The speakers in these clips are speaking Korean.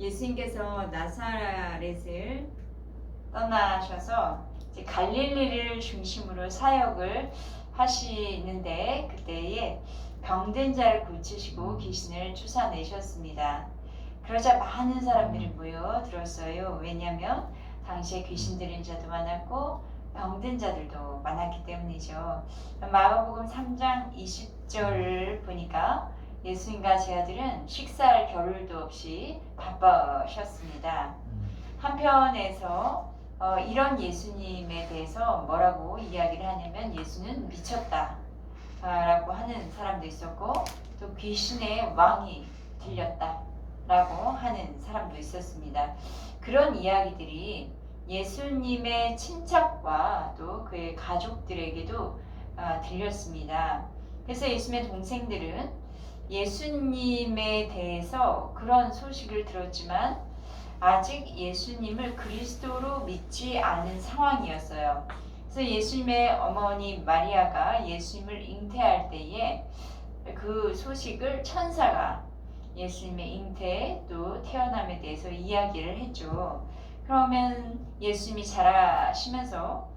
예수님께서 나사렛을 떠나셔서 이제 갈릴리를 중심으로 사역을 하시는데 그때에 병든 자를 고치시고 귀신을 쫓아내셨습니다. 그러자 많은 사람들이 모여들었어요. 왜냐하면 당시에 귀신 들린 자도 많았고 병든 자들도 많았기 때문이죠. 마가복음 3장 20절을 보니까 예수님과 제 아들은 식사할 겨를도 없이 바빠셨습니다. 한편에서 이런 예수님에 대해서 뭐라고 이야기를 하냐면 예수는 미쳤다 라고 하는 사람도 있었고 또 귀신의 왕이 들렸다 라고 하는 사람도 있었습니다. 그런 이야기들이 예수님의 친척과 또 그의 가족들에게도 들렸습니다. 그래서 예수님의 동생들은 예수님에 대해서 그런 소식을 들었지만 아직 예수님을 그리스도로 믿지 않은 상황이었어요. 그래서 예수님의 어머니 마리아가 예수님을 잉태할 때에 그 소식을 천사가 예수님의 잉태 또 태어남에 대해서 이야기를 했죠. 그러면 예수님이 자라시면서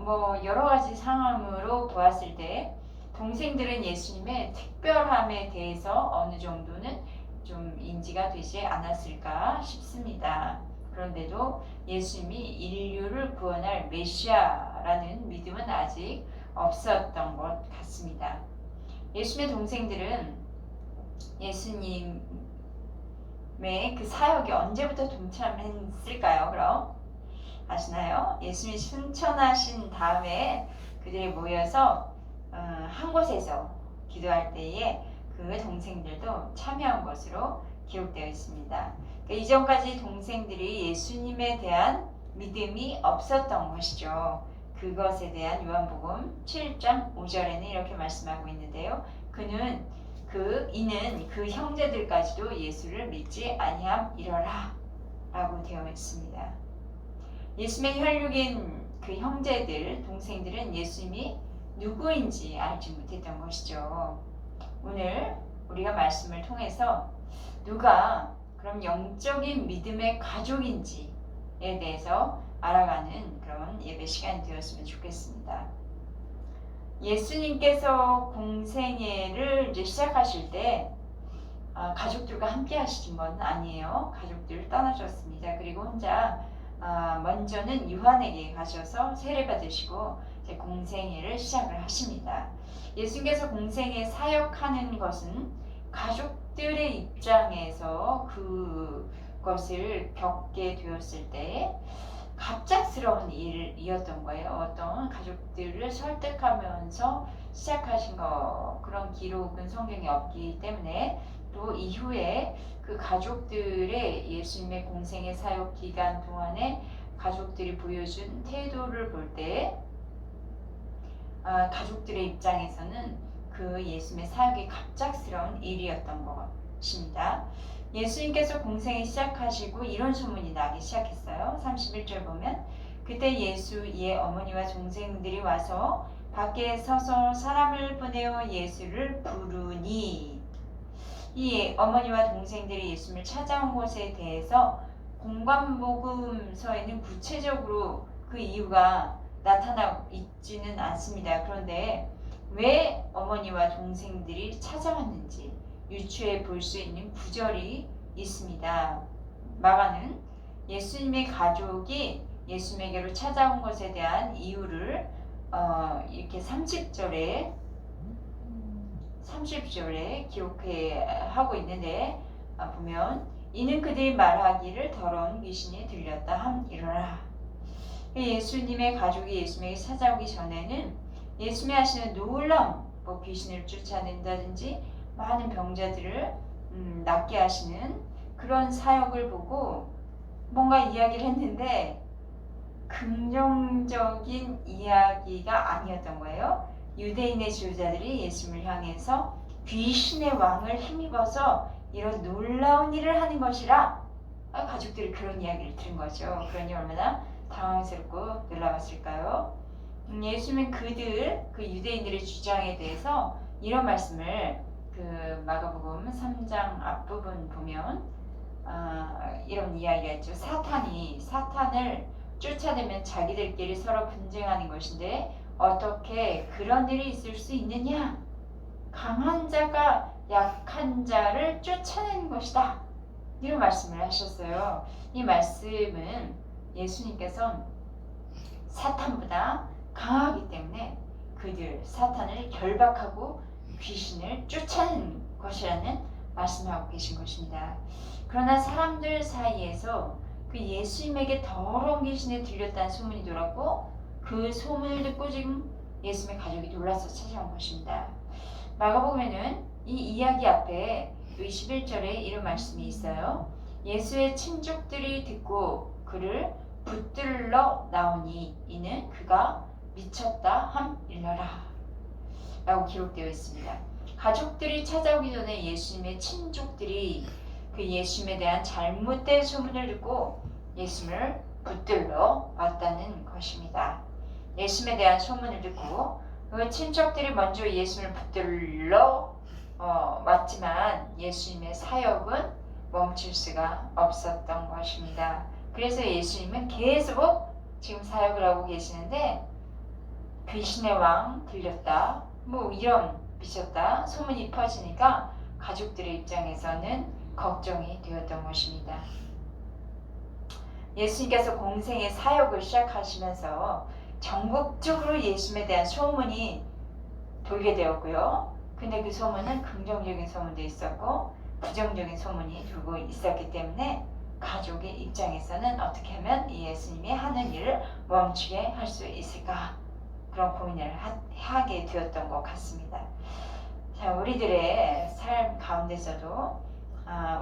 뭐 여러 가지 상황으로 보았을 때 동생들은 예수님의 특별함에 대해서 어느 정도는 좀 인지가 되지 않았을까 싶습니다. 그런데도 예수님이 인류를 구원할 메시아라는 믿음은 아직 없었던 것 같습니다. 예수님의 동생들은 예수님의 그 사역에 언제부터 동참했을까요? 그럼 아시나요? 예수님이 승천하신 다음에 그들이 모여서 한 곳에서 기도할 때에 그 동생들도 참여한 것으로 기록되어 있습니다. 그러니까 이전까지 동생들이 예수님에 대한 믿음이 없었던 것이죠. 그것에 대한 요한복음 7장 5절에는 이렇게 말씀하고 있는데요. 이는 그 형제들까지도 예수를 믿지 아니함이러라 라고 되어 있습니다. 예수님의 혈육인 그 형제들, 동생들은 예수님이 누구인지 알지 못했던 것이죠. 오늘 우리가 말씀을 통해서 누가 그럼 영적인 믿음의 가족인지에 대해서 알아가는 그런 예배 시간이 되었으면 좋겠습니다. 예수님께서 공생애를 이제 시작하실 때 가족들과 함께 하시는 건 아니에요. 가족들을 떠나셨습니다. 그리고 혼자 먼저는 요한에게 가셔서 세례 받으시고 이제 공생애를 시작을 하십니다. 예수님께서 공생애 사역하는 것은 가족들의 입장에서 그것을 겪게 되었을 때 갑작스러운 일이었던 거예요. 어떤 가족들을 설득하면서 시작하신 그런 기록은 성경에 없기 때문에 또 이후에 그 가족들의 예수님의 공생의 사역 기간 동안에 가족들이 보여준 태도를 볼 때 가족들의 입장에서는 그 예수님의 사역이 갑작스러운 일이었던 것입니다. 예수님께서 공생을 시작하시고 이런 소문이 나기 시작했어요. 31절 보면 그때 예수의 어머니와 동생들이 와서 밖에 서서 사람을 보내어 예수를 부르니 이 어머니와 동생들이 예수님을 찾아온 것에 대해서 공관복음서에는 구체적으로 그 이유가 나타나고 있지는 않습니다. 그런데 왜 어머니와 동생들이 찾아왔는지 유추해 볼 수 있는 구절이 있습니다. 마가는 예수님의 가족이 예수님에게로 찾아온 것에 대한 이유를 이렇게 30절에 기록해 하고 있는데 보면 이는 그들이 말하기를 더러운 귀신이 들렸다 함이러라. 예수님의 가족이 예수님에게 찾아오기 전에는 예수님이 하시는 놀라운 귀신을 쫓아낸다든지 많은 병자들을 낫게 하시는 그런 사역을 보고 뭔가 이야기를 했는데 긍정적인 이야기가 아니었던 거예요. 유대인의 지도자들이 예수님을 향해서 귀신의 왕을 힘입어서 이런 놀라운 일을 하는 것이라 가족들이 그런 이야기를 들은 거죠. 그러니 얼마나 당황스럽고 놀라웠을까요? 예수님은 그 유대인들의 주장에 대해서 이런 말씀을 그 마가복음 3장 앞부분 보면 이런 이야기가 있죠. 사탄을 쫓아내면 자기들끼리 서로 분쟁하는 것인데 어떻게 그런 일이 있을 수 있느냐? 강한 자가 약한 자를 쫓아내는 것이다. 이런 말씀을 하셨어요. 이 말씀은 예수님께서 사탄보다 강하기 때문에 사탄을 결박하고 귀신을 쫓아내는 것이라는 말씀을 하고 계신 것입니다. 그러나 사람들 사이에서 그 예수님에게 더러운 귀신이 들렸다는 소문이 돌았고 그 소문을 듣고 지금 예수님의 가족이 놀라서 찾아온 것입니다. 마가복음에는 이 이야기 앞에 21절에 이런 말씀이 있어요. 예수의 친족들이 듣고 그를 붙들러 나오니 이는 그가 미쳤다 함일러라 라고 기록되어 있습니다. 가족들이 찾아오기 전에 예수님의 친족들이 그 예수님에 대한 잘못된 소문을 듣고 예수님을 붙들러 왔다는 것입니다. 예수님에 대한 소문을 듣고 그 친척들이 먼저 예수님을 붙들러 왔지만 예수님의 사역은 멈출 수가 없었던 것입니다. 그래서 예수님은 계속 지금 사역을 하고 계시는데 귀신의 왕 들렸다, 이런 미쳤다 소문이 퍼지니까 가족들의 입장에서는 걱정이 되었던 것입니다. 예수님께서 공생의 사역을 시작하시면서 전국적으로 예수님에 대한 소문이 돌게 되었고요. 근데 그 소문은 긍정적인 소문도 있었고 부정적인 소문이 돌고 있었기 때문에 가족의 입장에서는 어떻게 하면 예수님이 하는 일을 멈추게 할 수 있을까 그런 고민을 하게 되었던 것 같습니다. 자, 우리들의 삶 가운데서도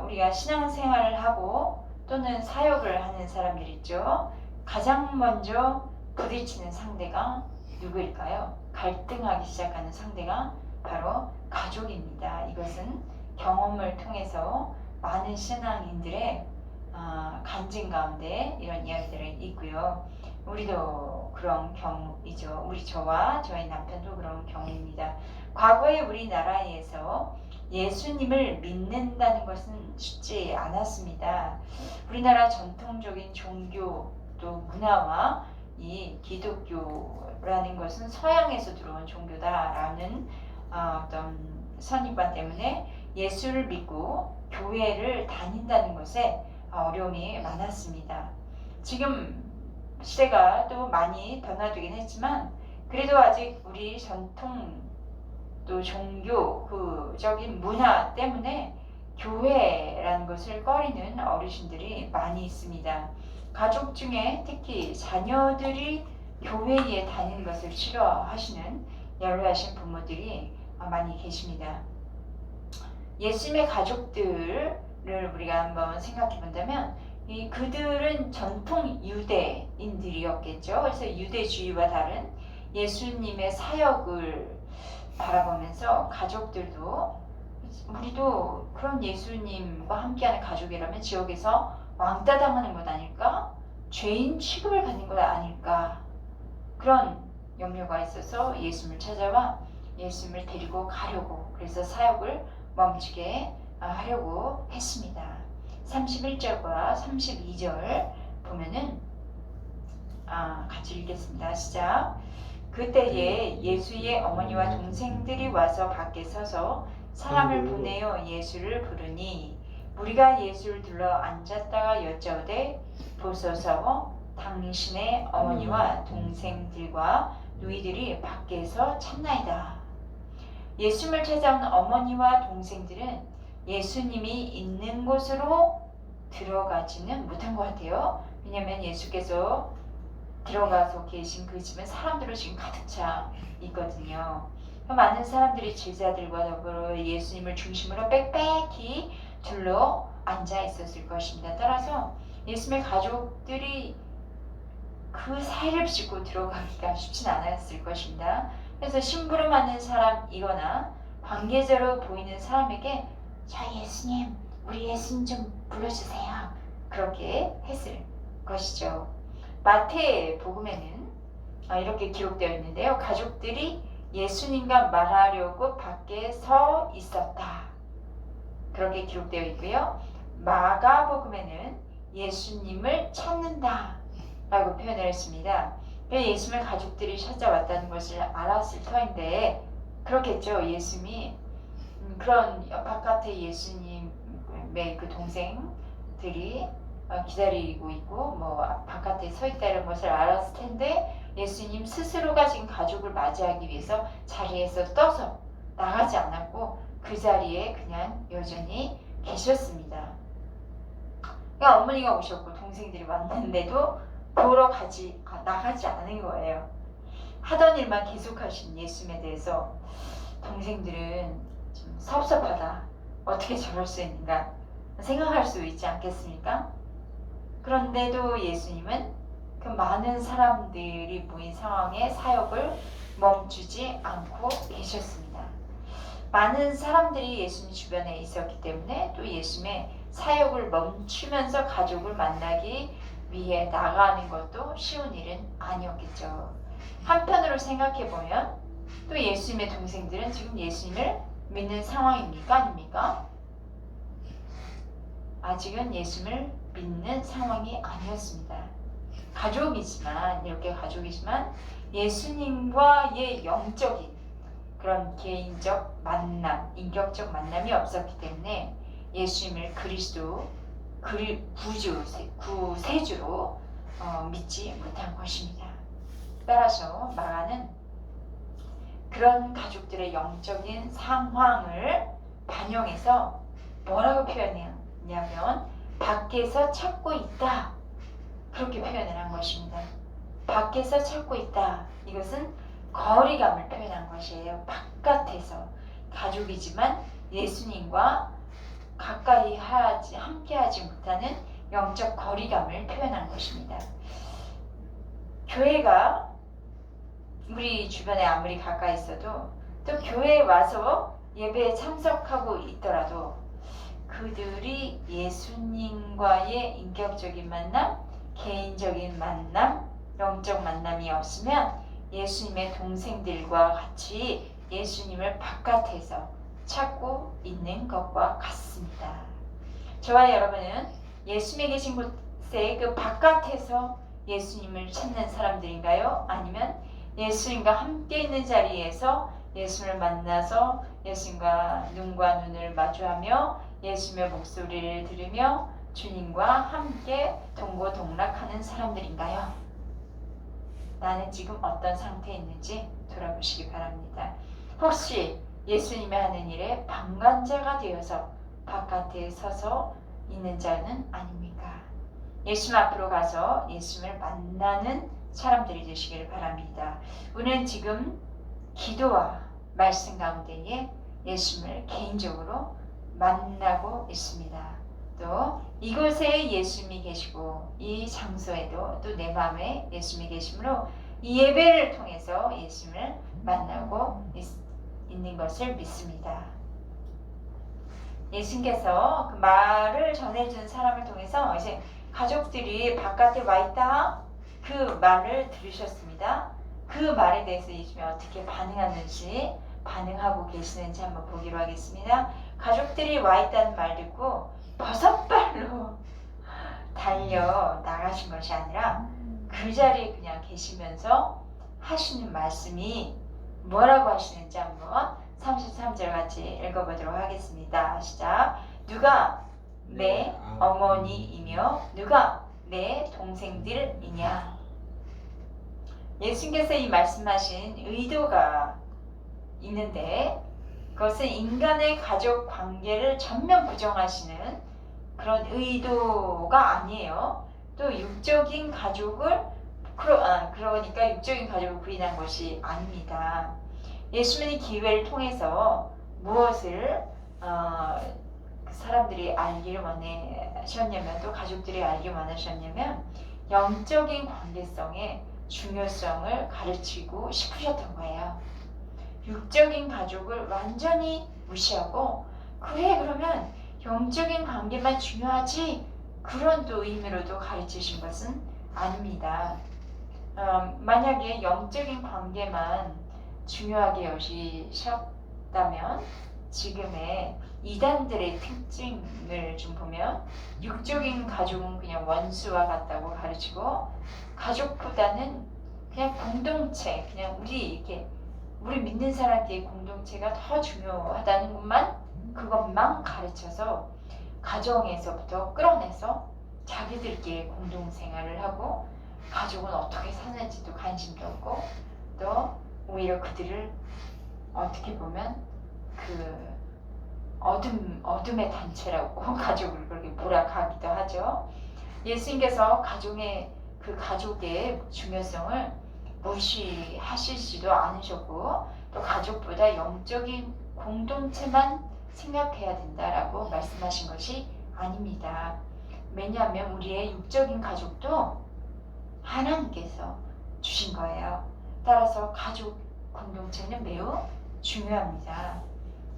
우리가 신앙생활을 하고 또는 사역을 하는 사람들이 있죠. 가장 먼저 부딪히는 상대가 누구일까요? 갈등하기 시작하는 상대가 바로 가족입니다. 이것은 경험을 통해서 많은 신앙인들의 간증 가운데 이런 이야기들이 있고요. 우리도 그런 경우이죠. 저와 저희 남편도 그런 경우입니다. 과거에 우리나라에서 예수님을 믿는다는 것은 쉽지 않았습니다. 우리나라 전통적인 종교 또 문화와 이 기독교라는 것은 서양에서 들어온 종교다라는 어떤 선입관 때문에 예수를 믿고 교회를 다닌다는 것에 어려움이 많았습니다. 지금 시대가 또 많이 변화되긴 했지만 그래도 아직 우리 전통 또 종교적인 문화 때문에 교회라는 것을 꺼리는 어르신들이 많이 있습니다. 가족 중에 특히 자녀들이 교회에 다니는 것을 싫어하시는 연로하신 부모들이 많이 계십니다. 예수님의 가족들을 우리가 한번 생각해 본다면 그들은 전통 유대인들이었겠죠. 그래서 유대주의와 다른 예수님의 사역을 바라보면서 가족들도 우리도 그런 예수님과 함께하는 가족이라면 지역에서 왕따 당하는 것 아닐까? 죄인 취급을 받는 것 아닐까? 그런 염려가 있어서 예수님을 찾아와 예수님을 데리고 가려고 그래서 사역을 멈추게 하려고 했습니다. 31절과 32절 보면은 같이 읽겠습니다. 시작. 그때에 예수의 어머니와 동생들이 와서 밖에 서서 사람을 보내어 예수를 부르니 무리가 예수를 둘러 앉았다가 여짜오되 보소서 당신의 어머니와 동생들과 누이들이 밖에서 찾나이다. 예수님을 찾아온 어머니와 동생들은 예수님이 있는 곳으로 들어가지는 못한 것 같아요. 왜냐하면 예수께서 들어가서 계신 그 집은 사람들로 지금 가득 차 있거든요. 많은 사람들이 제자들과 더불어 예수님을 중심으로 빽빽히 둘러 앉아 있었을 것입니다. 따라서 예수님의 가족들이 그 사이를 짚고 들어가기가 쉽진 않았을 것입니다. 그래서 심부름하는 사람이거나 관계자로 보이는 사람에게 자 예수님 우리 예수님 좀 불러주세요 그렇게 했을 것이죠. 마태 복음에는 이렇게 기록되어 있는데요. 가족들이 예수님과 말하려고 밖에 서 있었다 그렇게 기록되어 있고요. 마가복음에는 예수님을 찾는다 라고 표현을 했습니다. 예수님을 가족들이 찾아왔다는 것을 알았을 터인데 그렇겠죠. 예수님이 그런 바깥에 예수님의 그 동생들이 기다리고 있고 뭐 바깥에 서 있다는 것을 알았을 텐데 예수님 스스로가 지금 가족을 맞이하기 위해서 자리에서 떠서 나가지 않았고 그 자리에 그냥 여전히 계셨습니다. 그러니까 어머니가 오셨고 동생들이 왔는데도 보러 나가지 않은 거예요. 하던 일만 계속하신 예수님에 대해서 동생들은 좀 섭섭하다. 어떻게 저럴 수 있는가 생각할 수 있지 않겠습니까? 그런데도 예수님은 그 많은 사람들이 모인 상황에 사역을 멈추지 않고 계셨습니다. 많은 사람들이 예수님 주변에 있었기 때문에 또 예수님의 사역을 멈추면서 가족을 만나기 위해 나가는 것도 쉬운 일은 아니었겠죠. 한편으로 생각해보면 또 예수님의 동생들은 지금 예수님을 믿는 상황입니까? 아닙니까? 아직은 예수님을 믿는 상황이 아니었습니다. 가족이지만 이렇게 가족이지만 예수님과의 영적인 그런 개인적 만남, 인격적 만남이 없었기 때문에 예수님을 그리스도 구세주로 믿지 못한 것입니다. 따라서 마가는 그런 가족들의 영적인 상황을 반영해서 뭐라고 표현했냐면 밖에서 찾고 있다. 그렇게 표현을 한 것입니다. 밖에서 찾고 있다. 이것은 거리감을 표현한 것이에요. 바깥에서 가족이지만 예수님과 가까이 함께하지 못하는 영적 거리감을 표현한 것입니다. 교회가 우리 주변에 아무리 가까이 있어도 또 교회에 와서 예배에 참석하고 있더라도 그들이 예수님과의 인격적인 만남, 개인적인 만남, 영적 만남이 없으면 예수님의 동생들과 같이 예수님을 바깥에서 찾고 있는 것과 같습니다. 저와 여러분은 예수님이 계신 곳에 그 바깥에서 예수님을 찾는 사람들인가요? 아니면 예수님과 함께 있는 자리에서 예수님을 만나서 예수님과 눈과 눈을 마주하며 예수님의 목소리를 들으며 주님과 함께 동고동락하는 사람들인가요? 나는 지금 어떤 상태에 있는지 돌아보시기 바랍니다. 혹시 예수님이 하는 일에 방관자가 되어서 바깥에 서서 있는 자는 아닙니까? 예수님 앞으로 가서 예수님을 만나는 사람들이 되시길 바랍니다. 우리는 지금 기도와 말씀 가운데에 예수님을 개인적으로 만나고 있습니다. 또 이곳에 예수님이 계시고 이 장소에도 또 내 마음에 예수님이 계시므로 이 예배를 통해서 예수님을 만나고 있는 것을 믿습니다. 예수님께서 그 말을 전해준 사람을 통해서 이제 가족들이 바깥에 와 있다 그 말을 들으셨습니다. 그 말에 대해서 예수님이 어떻게 반응하고 계시는지 한번 보기로 하겠습니다. 가족들이 와 있다는 말 듣고 버섯발로 달려 나가신 것이 아니라 그 자리에 그냥 계시면서 하시는 말씀이 뭐라고 하시는지 한번 33절 같이 읽어보도록 하겠습니다. 시작. 누가 내 어머니이며 누가 내 동생들이냐. 예수님께서 이 말씀하신 의도가 있는데 그것은 인간의 가족 관계를 전면 부정하시는 그런 의도가 아니에요. 또 육적인 가족을 그러니까 육적인 가족을 부인한 것이 아닙니다. 예수님이 기회를 통해서 무엇을 사람들이 알기를 원하셨냐면 또 가족들이 알기를 원하셨냐면 영적인 관계성의 중요성을 가르치고 싶으셨던 거예요. 육적인 가족을 완전히 무시하고 그래 그러면 영적인 관계만 중요하지 그런 또 의미로도 가르치신 것은 아닙니다. 만약에 영적인 관계만 중요하게 여기셨다면 지금의 이단들의 특징을 좀 보면 육적인 가족은 그냥 원수와 같다고 가르치고 가족보다는 그냥 공동체, 그냥 우리 믿는 사람끼리 공동체가 더 중요하다는 그것만 가르쳐서 가정에서부터 끌어내서 자기들끼리 공동생활을 하고 가족은 어떻게 사는지도 관심도 없고 또 오히려 그들을 어떻게 보면 그 어둠의 단체라고 가족을 그렇게 몰아가기도 하죠. 예수님께서 가족의 중요성을 무시하시지도 않으셨고 또 가족보다 영적인 공동체만 생각해야 된다라고 말씀하신 것이 아닙니다. 왜냐하면 우리의 육적인 가족도 하나님께서 주신 거예요. 따라서 가족 공동체는 매우 중요합니다.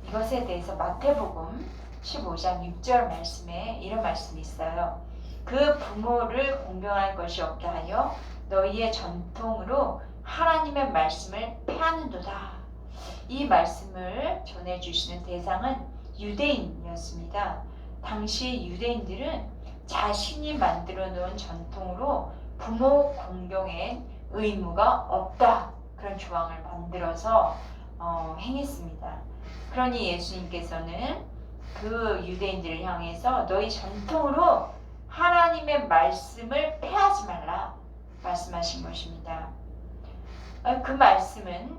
이것에 대해서 마태복음 15장 6절 말씀에 이런 말씀이 있어요. 그 부모를 공경할 것이 없게 하여 너희의 전통으로 하나님의 말씀을 폐하는도다. 이 말씀을 전해주시는 대상은 유대인이었습니다. 당시 유대인들은 자신이 만들어 놓은 전통으로 부모 공경엔 의무가 없다. 그런 조항을 만들어서 행했습니다. 그러니 예수님께서는 그 유대인들을 향해서 너희 전통으로 하나님의 말씀을 폐하지 말라 말씀하신 것입니다. 그 말씀은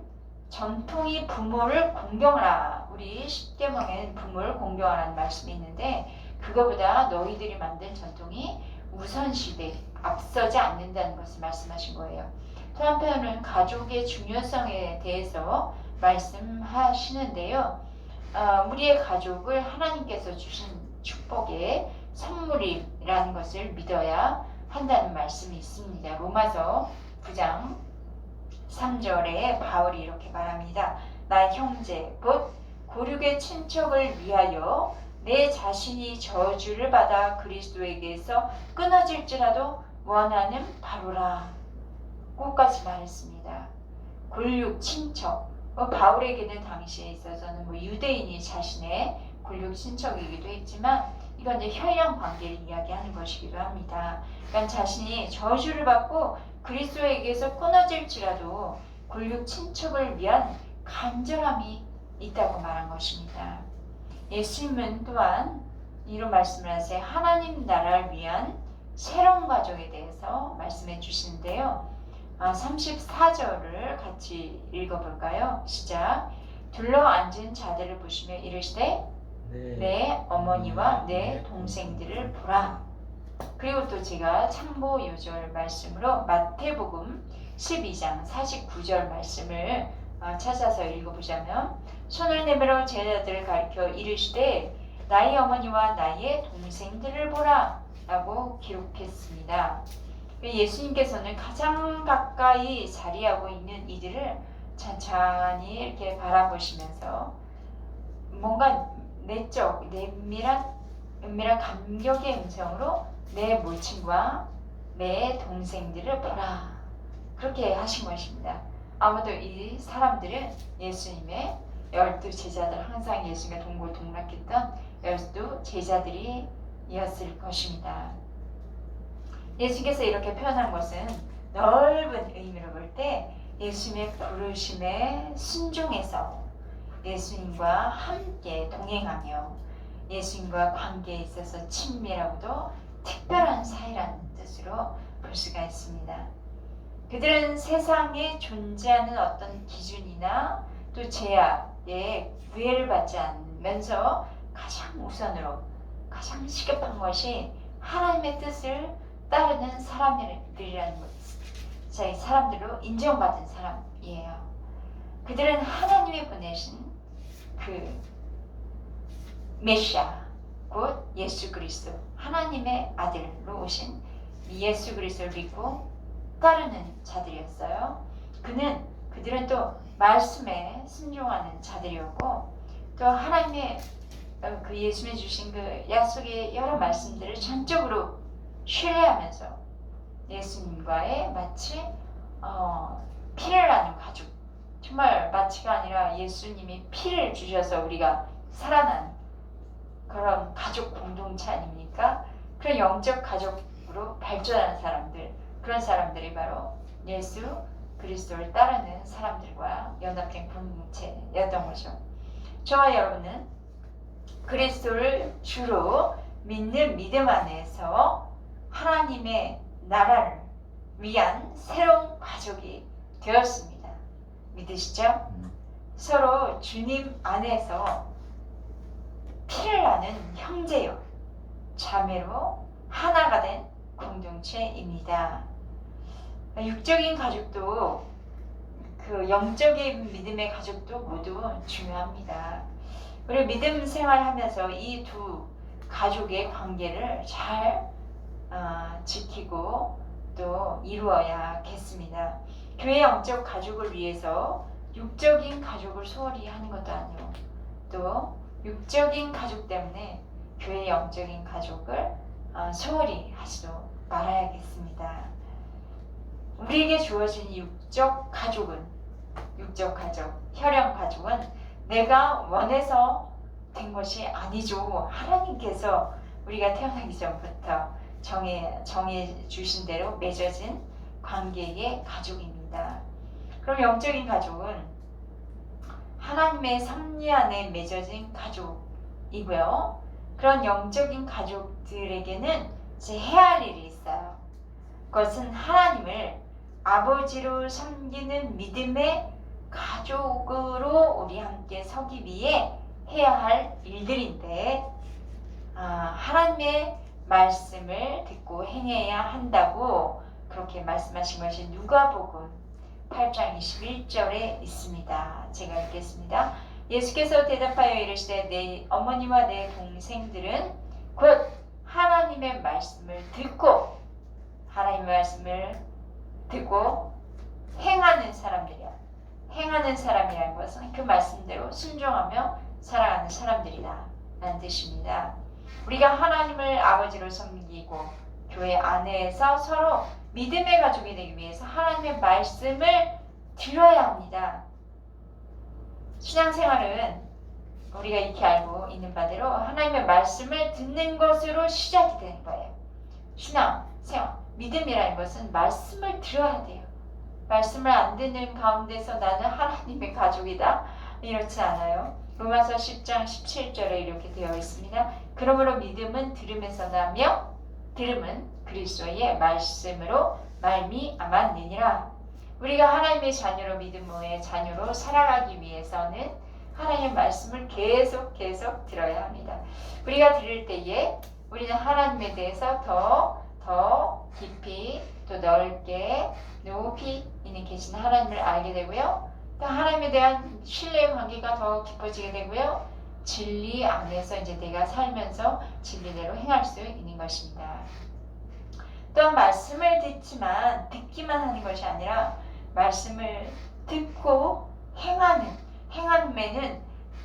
전통이 부모를 공경하라. 우리 십계명에는 부모를 공경하라는 말씀이 있는데 그거보다 너희들이 만든 전통이 우선시돼 앞서지 않는다는 것을 말씀하신 거예요. 또 한편은 가족의 중요성에 대해서 말씀하시는데요. 우리의 가족을 하나님께서 주신 축복의 선물이라는 것을 믿어야 한다는 말씀이 있습니다. 로마서 9장 3절에 바울이 이렇게 말합니다. 나 형제 곧 고륙의 친척을 위하여 내 자신이 저주를 받아 그리스도에게서 끊어질지라도 원하는 바로라. 끝까지 말했습니다. 골육 친척. 바울에게는 당시에 있어서는 유대인이 자신의 골육 친척이기도 했지만 이건 이제 혈연 관계를 이야기하는 것이기도 합니다. 그러니까 자신이 저주를 받고 그리스도에게서 끊어질지라도 골육 친척을 위한 간절함이 있다고 말한 것입니다. 예수님은 또한 이런 말씀을 하세요. 하나님 나라를 위한 새로운 가족에 대해서 말씀해 주시는데요. 34절을 같이 읽어볼까요? 시작. 둘러앉은 자들을 보시며 이르시되 내 어머니와 내 동생들을 보라. 그리고 또 제가 참고 요절 말씀으로 마태복음 12장 49절 말씀을 찾아서 읽어보자면 손을 내밀어 제자들을 가리켜 이르시되 나의 어머니와 나의 동생들을 보라 라고 기록했습니다. 예수님께서는 가장 가까이 자리하고 있는 이들을 천천히 이렇게 바라보시면서 뭔가 내적 은밀한 감격의 음성으로 내 모친과 내 동생들을 보라 그렇게 하신 것입니다. 아무도 이 사람들은 예수님의 12 제자들, 항상 예수님과 동고동락했던 12 제자들이었을 것입니다. 예수님께서 이렇게 표현한 것은 넓은 의미로 볼 때 예수님의 부르심에 순종해서 예수님과 함께 동행하며 예수님과 관계에 있어서 친밀하고도 특별한 사이라는 뜻으로 볼 수가 있습니다. 그들은 세상에 존재하는 어떤 기준이나 또 제약에 구애를 받지 않으면서 가장 우선으로 가장 시급한 것이 하나님의 뜻을 따르는 사람들이라는 것, 사람들로 인정받은 사람이에요. 그들은 하나님이 보내신 그 메시아, 곧 예수 그리스도, 하나님의 아들로 오신 예수 그리스도를 믿고 따르는 자들이었어요. 그들은 또 말씀에 순종하는 자들이었고 또 하나님의 그 예수님이 주신 그 약속의 여러 말씀들을 전적으로 신뢰하면서 예수님과의 마치 피를 나눈 가족, 정말 마치가 아니라 예수님이 피를 주셔서 우리가 살아난 그런 가족 공동체 아닙니까? 그런 영적 가족으로 발전하는 사람들, 그런 사람들이 바로 예수 그리스도를 따르는 사람들과 연합된 공동체였던 거죠. 저와 여러분은 그리스도를 주로 믿는 믿음 안에서 하나님의 나라를 위한 새로운 가족이 되었습니다. 믿으시죠? 서로 주님 안에서 피를 나는 형제요, 자매로 하나가 된 공동체입니다. 육적인 가족도 그 영적인 믿음의 가족도 모두 중요합니다. 우리 믿음 생활하면서 이 두 가족의 관계를 잘 지키고 또 이루어야겠습니다. 교회 영적 가족을 위해서 육적인 가족을 소홀히 하는 것도 아니고 또 육적인 가족 때문에 교회 영적인 가족을 소홀히 하지도 말아야겠습니다. 우리에게 주어진 육적 가족은, 육적 가족, 혈연 가족은 내가 원해서 된 것이 아니죠. 하나님께서 우리가 태어나기 전부터 정해 주신 대로 맺어진 관계의 가족입니다. 그럼 영적인 가족은 하나님의 섭리 안에 맺어진 가족이고요. 그런 영적인 가족들에게는 이제 해야 할 일이 있어요. 그것은 하나님을 아버지로 섬기는 믿음의 가족으로 우리 함께 서기 위해 해야 할 일들인데, 하나님의 말씀을 듣고 행해야 한다고 그렇게 말씀하신 것이 누가복음 8장 21절에 있습니다. 제가 읽겠습니다. 예수께서 대답하여 이르시되 내 어머니와 내 동생들은 곧 하나님의 말씀을 듣고 행하는 사람들이야. 행하는 사람이라는 것은 그 말씀대로 순종하며 살아가는 사람들이다 라는 뜻입니다. 우리가 하나님을 아버지로 섬기고 교회 안에서 서로 믿음의 가족이 되기 위해서 하나님의 말씀을 들어야 합니다. 신앙생활은 우리가 익히 알고 있는 바대로 하나님의 말씀을 듣는 것으로 시작이 되는 거예요. 신앙생활, 믿음이라는 것은 말씀을 들어야 돼요. 말씀을 안 듣는 가운데서 나는 하나님의 가족이다? 이렇지 않아요. 로마서 10장 17절에 이렇게 되어 있습니다. 그러므로 믿음은 들음에서 나며 들음은 그리스도의 말씀으로 말미암았느니라. 우리가 하나님의 자녀로 믿음의 자녀로 살아가기 위해서는 하나님의 말씀을 계속 들어야 합니다. 우리가 들을 때에 우리는 하나님에 대해서 더 깊이 또 넓게 높이 있는 계신 하나님을 알게 되고요. 또 하나님에 대한 신뢰의 관계가 더 깊어지게 되고요. 진리 안에서 이제 내가 살면서 진리대로 행할 수 있는 것입니다. 또한 말씀을 듣기만 하는 것이 아니라 말씀을 듣고 행함에는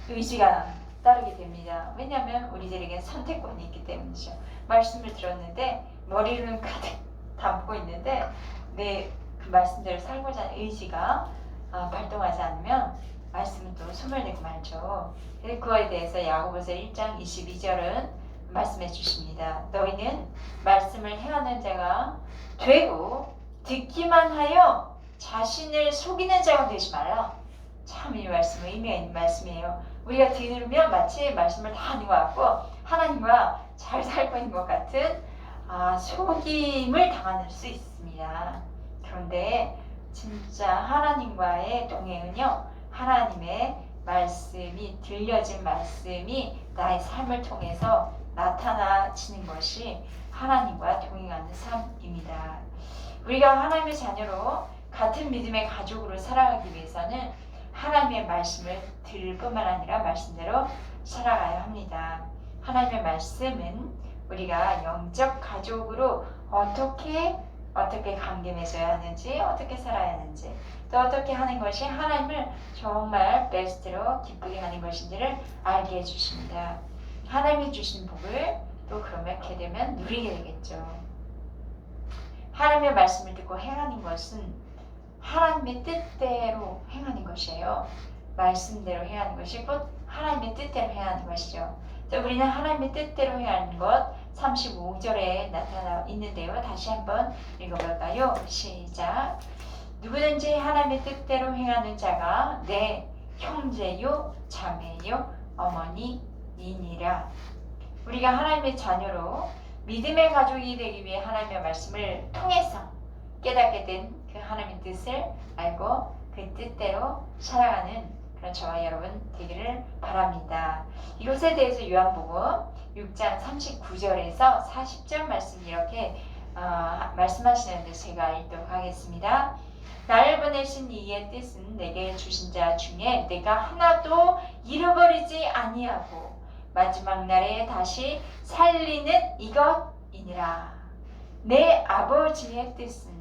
의지가 따르게 됩니다. 왜냐하면 우리들에게 선택권이 있기 때문이죠. 말씀을 들었는데 머리로는 가득 담고 있는데 내 그 말씀대로 살고자 하는 의지가 발동하지 않으면 말씀은 또 소멸되고 말죠. 그거에 대해서 야고보서 1장 22절은 말씀해 주십니다. 너희는 말씀을 행하는 자가 되고 듣기만 하여 자신을 속이는 자가 되지 말라. 참 이 말씀은 의미가 있는 말씀이에요. 우리가 들으면 마치 말씀을 다 아는 것 같고 하나님과 잘 살고 있는 것 같은 속임을 당할 수 있습니다. 그런데 진짜 하나님과의 동행은요, 하나님의 말씀이 들려진 말씀이 나의 삶을 통해서 나타나지는 것이 하나님과 동행하는 삶입니다. 우리가 하나님의 자녀로 같은 믿음의 가족으로 살아가기 위해서는 하나님의 말씀을 들을 뿐만 아니라 말씀대로 살아가야 합니다. 하나님의 말씀은 우리가 영적 가족으로 어떻게 관계 맺어야 하는지, 어떻게 살아야 하는지, 또 어떻게 하는 것이 하나님을 정말 베스트로 기쁘게 하는 것인지를 알게 해주십니다. 하나님이 주신 복을 또 그렇게 되면 누리게 되겠죠. 하나님의 말씀을 듣고 행하는 것은 하나님의 뜻대로 행하는 것이에요. 말씀대로 행하는 것이 곧 하나님의 뜻대로 행하는 것이죠. 우리는 하나님의 뜻대로 행하는 것 35절에 나타나 있는데요. 다시 한번 읽어볼까요? 시작. 누구든지 하나님의 뜻대로 행하는 자가 내 형제요 자매요 어머니이니라. 우리가 하나님의 자녀로 믿음의 가족이 되기 위해 하나님의 말씀을 통해서 깨닫게 된 그 하나님의 뜻을 알고 그 뜻대로 살아가는 그런 저와 여러분 되기를 바랍니다. 이것에 대해서 요한복음 6장 39절에서 40절 말씀 이렇게 말씀하시는데 제가 읽도록 하겠습니다. 나를 보내신 이의 뜻은 내게 주신 자 중에 내가 하나도 잃어버리지 아니하고 마지막 날에 다시 살리는 이것이니라. 내 아버지의 뜻은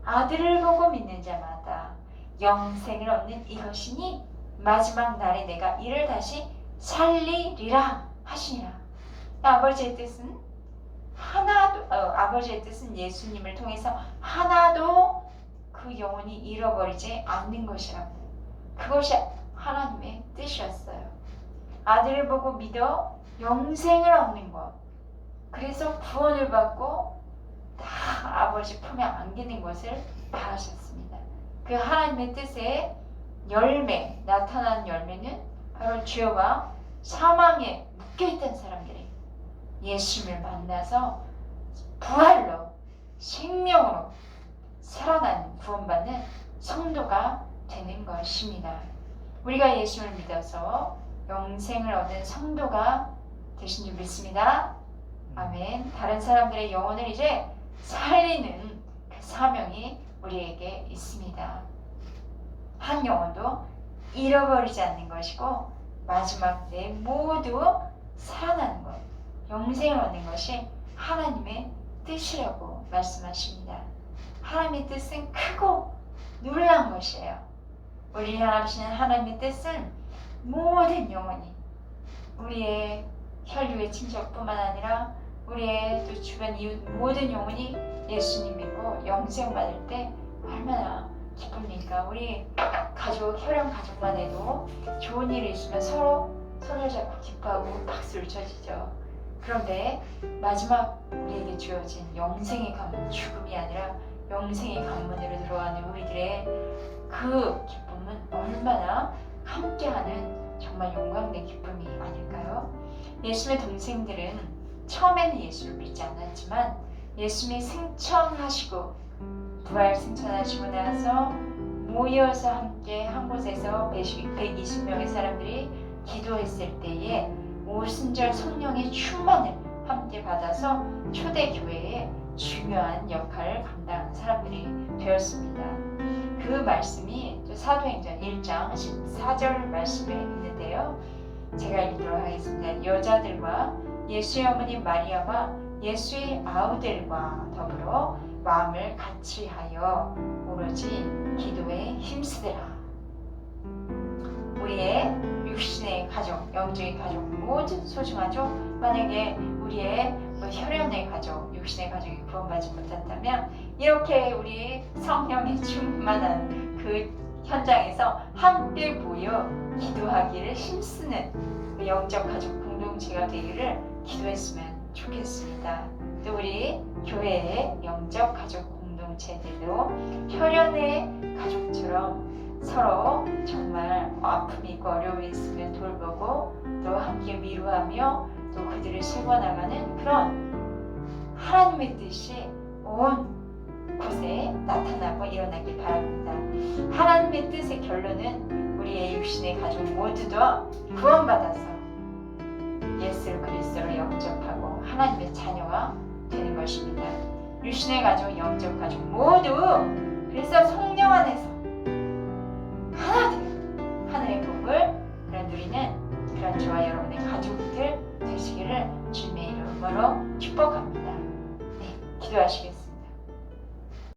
아들을 보고 믿는 자마다 영생을 얻는 이것이니 마지막 날에 내가 이를 다시 살리리라 하시니라. 아버지의 뜻은 아버지의 뜻은 예수님을 통해서 하나도 그 영혼이 잃어버리지 않는 것이라고. 그것이 하나님의 뜻이었어요. 아들을 보고 믿어 영생을 얻는 것. 그래서 구원을 받고 다 아버지 품에 안기는 것을 바라셨습니다. 그 하나님의 뜻의 열매, 나타난 열매는 바로 죄와 사망에 묶여있던 사람들이 예수님을 만나서 부활로 생명으로 살아난 구원받는 성도가 되는 것입니다. 우리가 예수를 믿어서 영생을 얻은 성도가 되신 줄 믿습니다. 아멘. 다른 사람들의 영혼을 이제 살리는 그 사명이 우리에게 있습니다. 한 영혼도 잃어버리지 않는 것이고 마지막 때 모두 살아나는 것, 영생을 얻는 것이 하나님의 뜻이라고 말씀하십니다. 하나님의 뜻은 크고 놀라운 것이에요. 우리를 향하시는 하나님의 뜻은 모든 영혼이, 우리의 혈육의 친척뿐만 아니라 우리의 또 주변 이웃 모든 영혼이 예수님 믿고 영생 받을 때 얼마나 기쁩니까? 우리 가족, 혈연 가족만 해도 좋은 일이 있으면 손을 잡고 기뻐하고 박수를 쳐주죠. 그런데 마지막 우리에게 주어진 영생의 관문, 죽음이 아니라 영생의 관문으로 들어가는 우리들의 그 기쁨은 얼마나 함께하는 정말 영광된 기쁨이 아닐까요? 예수님의 동생들은 처음에는 예수를 믿지 않았지만 예수님이 승천하시고 부활 승천하시고 나서 모여서 함께 한 곳에서 120명의 사람들이 기도했을 때에 오순절 성령의 충만을 함께 받아서 초대교회의 중요한 역할을 감당하는 사람들이 되었습니다. 그 말씀이 사도행전 1장 14절 말씀에 있는데요. 제가 읽도록 하겠습니다. 여자들과 예수의 어머니 마리아와 예수의 아우들과 더불어 마음을 같이하여 오로지 기도에 힘쓰더라. 우리의 육신의 가족, 영적인 가족 모두 소중하죠. 만약에 우리의 혈연의 가족, 육신의 가족이 구원받지 못했다면 이렇게 우리 성령이 충만한 그 현장에서 함께 모여 기도하기를 힘쓰는 그 영적 가족 공동체가 되기를 기도했으면 좋겠습니다. 또 우리 교회의 영적 가족 공동체들도 혈연의 가족처럼 서로 정말 아픔이 있고 어려움이 있으면 돌보고 또 함께 위로하며 또 그들을 세워나가는 그런 하나님의 뜻이 온 곳에 나타나고 일어나길 바랍니다. 하나님의 뜻의 결론은 우리의 육신의 가족 모두도 구원받아서 예수 그리스도를 영접하고 하나님의 자녀가 되는 것입니다. 육신의 가족, 영적 가족 모두 그래서 성령 안에서 하나 되어 하늘의 복을 누리는 그런 저와 여러분의 가족들 되시기를 주님의 이름으로 축복합니다. 네, 기도하시겠습니다.